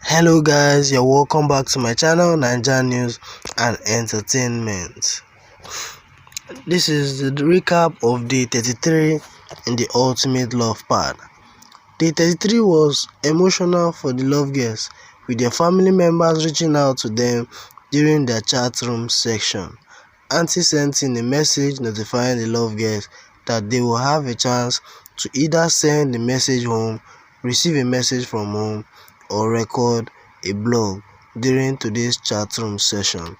Hello guys, you're welcome back to my channel NAIJA News and Entertainment. This is the recap of day 33 in the Ultimate Love Part. Day 33 was emotional for the love guests, with their family members reaching out to them during their chat room section. Aunty sent in a message notifying the love guests that they will have a chance to either send the message home, receive a message from home, or record a blog during today's chat room session.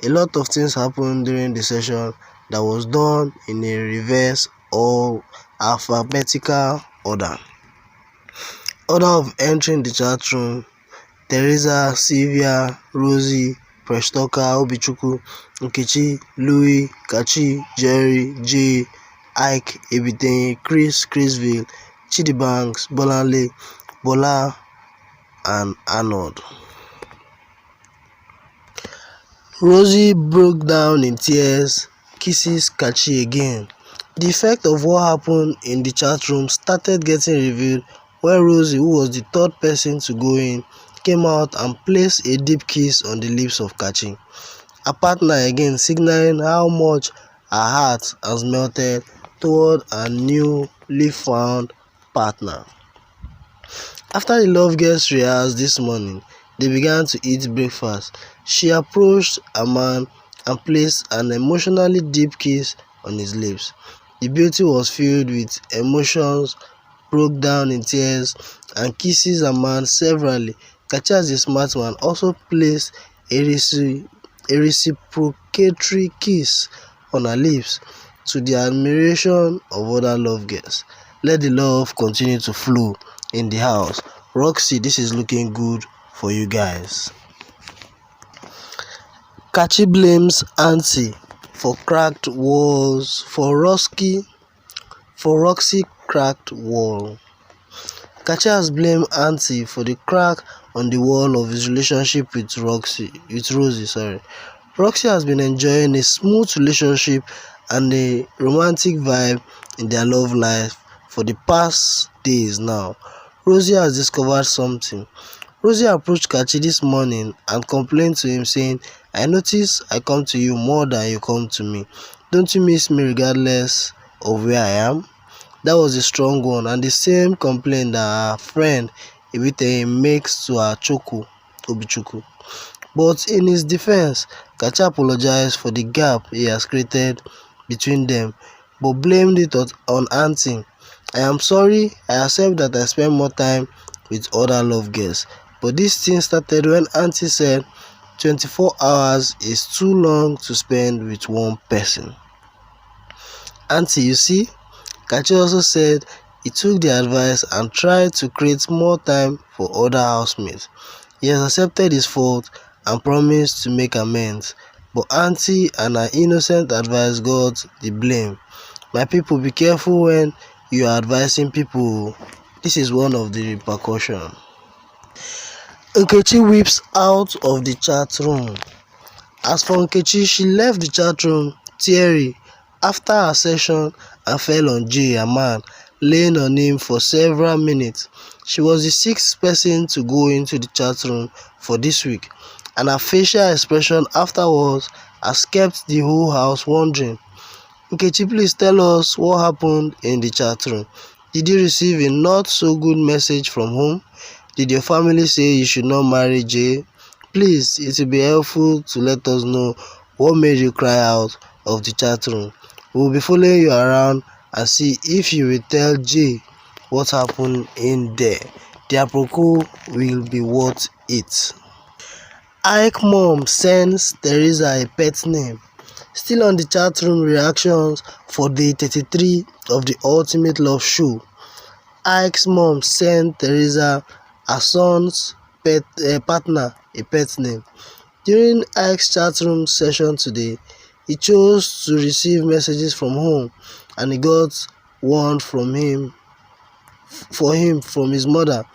A lot of things happened during the session that was done in a reverse or alphabetical order. Order of entering the chat room: Teresa, Sylvia, Rosie, Prestoka, Obichukwu, Nkechi, Louis, Kachi, Jerry, Jay, Iyke, Ebiten, Chris, Chrisville, Chidibanks, Bolanle, Bola, and Arnold. Rosie broke down in tears, kisses Kachi again. The effect of what happened in the chat room started getting revealed when Rosie, who was the third person to go in, came out and placed a deep kiss on the lips of Kachi. Her partner again signaling how much her heart has melted toward her newly found partner. After the love guests rehearsed this morning, they began to eat breakfast. She approached a man and placed an emotionally deep kiss on his lips. The beauty was filled with emotions, broke down in tears, and kisses a man severally. Kachi, as a smart man, also placed a reciprocatory kiss on her lips, to the admiration of other love guests. Let the love continue to flow in the house. Roxy, this is looking good for you guys. Kachi blames Aunty for cracked walls Roxy cracked wall. Kachi has blamed Aunty for the crack on the wall of his relationship with Rosie. Roxy has been enjoying a smooth relationship and a romantic vibe in their love life for the past days now. Rosie has discovered something. Rosie approached Kachi this morning and complained to him, saying, "I notice I come to you more than you come to me. Don't you miss me regardless of where I am?" That was a strong one, and the same complaint that her friend Ebite makes to her Obichukwu. But in his defense, Kachi apologized for the gap he has created between them, but blamed it on Aunty. "I am sorry, I accept that I spend more time with other love guests, but this thing started when Aunty said 24 hours is too long to spend with one person." Aunty, you see, Kachi also said he took the advice and tried to create more time for other housemates. He has accepted his fault and promised to make amends, but Aunty and her innocent advice got the blame. My people, be careful when you are advising people. This is one of the repercussions. Nkechi whips out of the chat room. As for Nkechi, she left the chat room teary after her session and fell on Jay, a man, laying on him for several minutes. She was the sixth person to go into the chat room for this week, and her facial expression afterwards has kept the whole house wondering. Nkechi, please tell us what happened in the chat room. Did you receive a not so good message from home? Did your family say you should not marry Jay? Please, it will be helpful to let us know what made you cry out of the chat room. We will be following you around and see if you will tell Jay what happened in there. The aproko will be worth it. Iyke mom sends Teresa a pet name. Still on the chat room reactions for day 33 of the Ultimate Love Show, Iyke's mom sent Teresa, her son's partner, a pet name. During Iyke's chat room session today, he chose to receive messages from home, and he got one from him from his mother.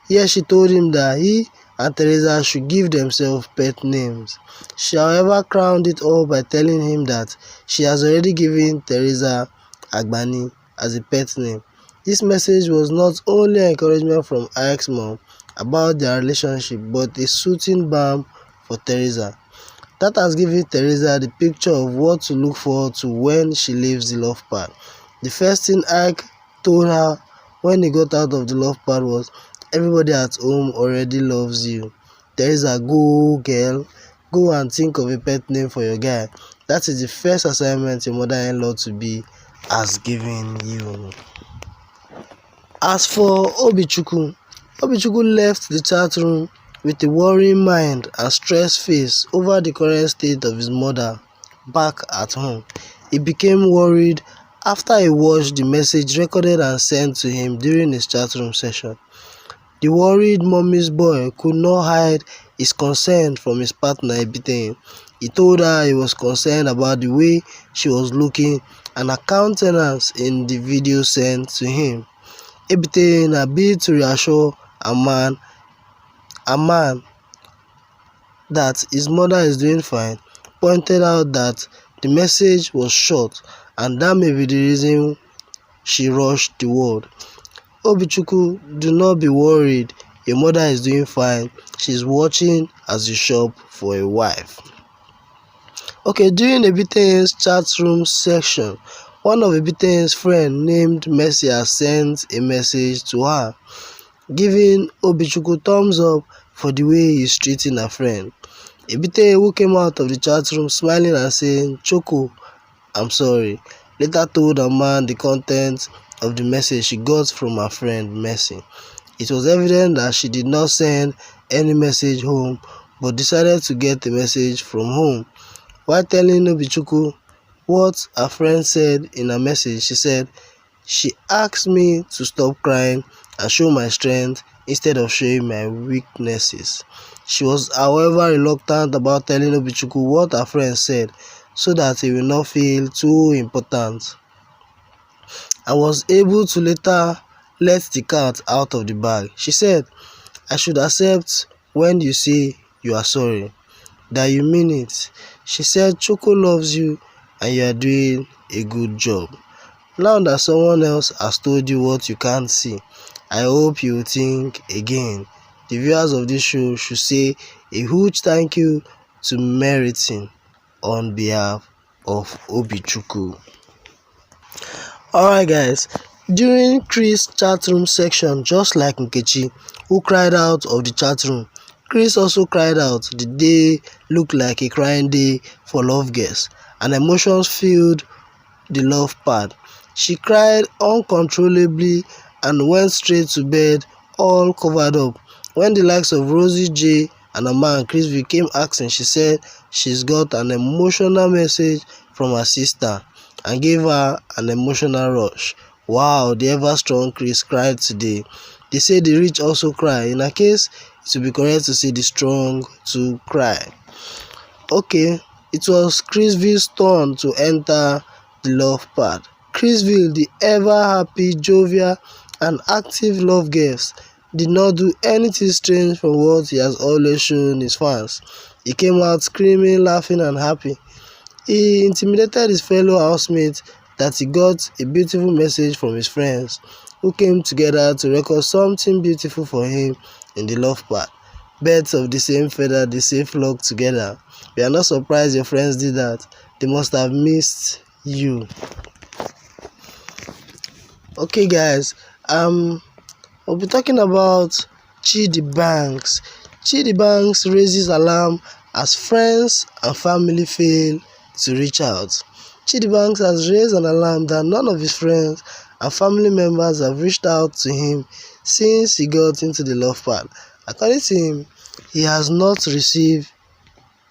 Here she told him that he and Teresa should give themselves pet names. She, however, crowned it all by telling him that she has already given Teresa Agbani as a pet name. This message was not only encouragement from Iyke's mom about their relationship, but a soothing balm for Teresa. That has given Teresa the picture of what to look forward to when she leaves the love pad. The first thing Iyke told her when he got out of the love pad was, "Everybody at home already loves you. Teresa, go girl, go and think of a pet name for your guy. That is the first assignment your mother-in-law to be has given you." As for Obichukwu left the chat room with a worrying mind and stressed face over the current state of his mother back at home. He became worried after he watched the message recorded and sent to him during his chat room session. The worried mommy's boy could not hide his concern from his partner Ebite. He told her he was concerned about the way she was looking and her countenance in the video sent to him. Ebite, in a bid to reassure a man that his mother is doing fine, pointed out that the message was short and that may be the reason she rushed the word. "Obichukwu, do not be worried. Your mother is doing fine. She's watching as you shop for a wife." Okay, during Ebite's chat room section, one of Ebite's friends named Mercia sent a message to her, giving Obichukwu thumbs up for the way he's treating her friend. Ebite, who came out of the chat room smiling and saying, "Choco, I'm sorry," later told her man the content of the message she got from her friend Mercy. It was evident that she did not send any message home but decided to get the message from home. While telling Obichukwu what her friend said in her message, she said, "She asked me to stop crying and show my strength instead of showing my weaknesses." She was, however, reluctant about telling Obichukwu what her friend said so that he will not feel too important, and was able to later let the cat out of the bag. She said, "I should accept when you say you are sorry, that you mean it." She said, "Choco loves you and you are doing a good job. Now that someone else has told you what you can't see, I hope you will think again." The viewers of this show should say a huge thank you to Meritin on behalf of Obichukwu. Alright guys, during Chris' chat room section, just like Nkechi, who cried out of the chat room, Chris also cried out. The day looked like a crying day for love girls, and emotions filled the love pad. She cried uncontrollably and went straight to bed, all covered up. When the likes of Rosie J and her man Chris came asking, she said she's got an emotional message from her sister and gave her an emotional rush. Wow, the ever-strong Chris cried today. They say the rich also cry. In her case, it would be correct to say the strong to cry. Okay, it was Chrisville's turn to enter the love pad. Chrisville, the ever-happy, jovial, and active love guest, did not do anything strange from what he has always shown his fans. He came out screaming, laughing, and happy. He intimidated his fellow housemates that he got a beautiful message from his friends, who came together to record something beautiful for him in the love pad. Birds of the same feather, they say flock together. We are not surprised your friends did that. They must have missed you. Okay guys, we'll be talking about Chidi Banks. Chidi Banks raises alarm as friends and family fail to reach out. Chidi Banks has raised an alarm that none of his friends and family members have reached out to him since he got into the love pad. According to him, he has not received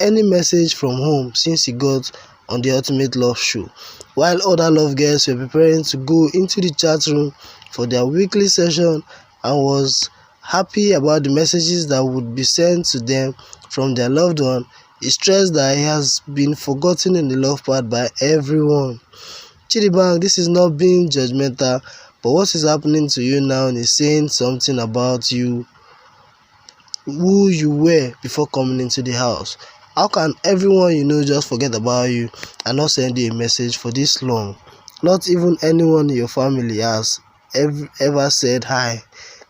any message from home since he got on the Ultimate Love Show, while other love girls were preparing to go into the chat room for their weekly session and was happy about the messages that would be sent to them from their loved one. He stressed that he has been forgotten in the love pad by everyone. Chidi Banks, this is not being judgmental, but what is happening to you now is saying something about you, who you were before coming into the house. How can everyone you know just forget about you and not send you a message for this long? Not even anyone in your family has ever said hi.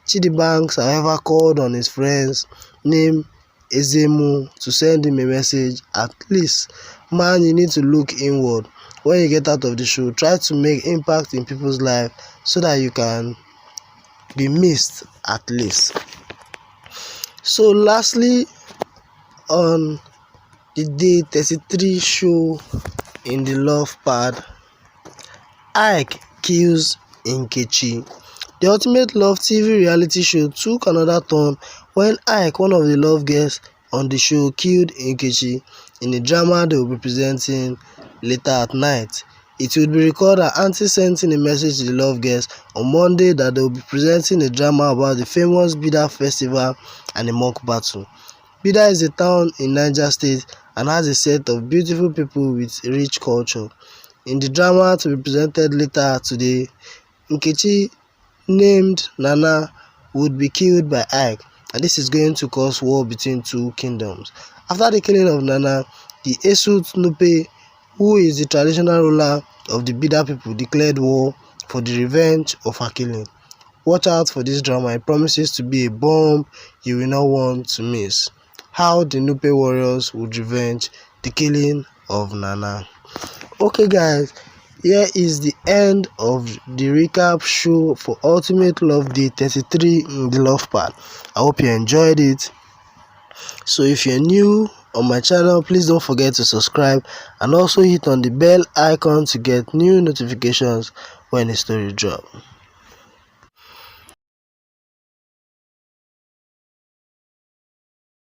Chidi Banks, however, called on his friends named Ezemu to send him a message. At least, man, you need to look inward. When you get out of the show, try to make impact in people's life so that you can be missed at least. So lastly, on the day 33 show in the love pad, Iyke kills Nkechi. The Ultimate Love TV reality show took another turn when Iyke, one of the love guests on the show, killed Nkechi in a drama they will be presenting later at night. It would be recalled that Aunty sent in a message to the love guests on Monday that they will be presenting a drama about the famous Bida festival and a mock battle. Bida is a town in Niger State and has a set of beautiful people with rich culture. In the drama to be presented later today, Nkechi, named Nana, would be killed by Iyke, and this is going to cause war between two kingdoms. After the killing of Nana, the Esut Nupe, who is the traditional ruler of the Bida people, declared war for the revenge of her killing. Watch out for this drama, it promises to be a bomb you will not want to miss. How the Nupe warriors would revenge the killing of Nana. Okay guys, here is the end of the recap show for Ultimate Love Day 33 in the love part. I hope you enjoyed it. So if you're new on my channel, please don't forget to subscribe and also hit on the bell icon to get new notifications when a story drops.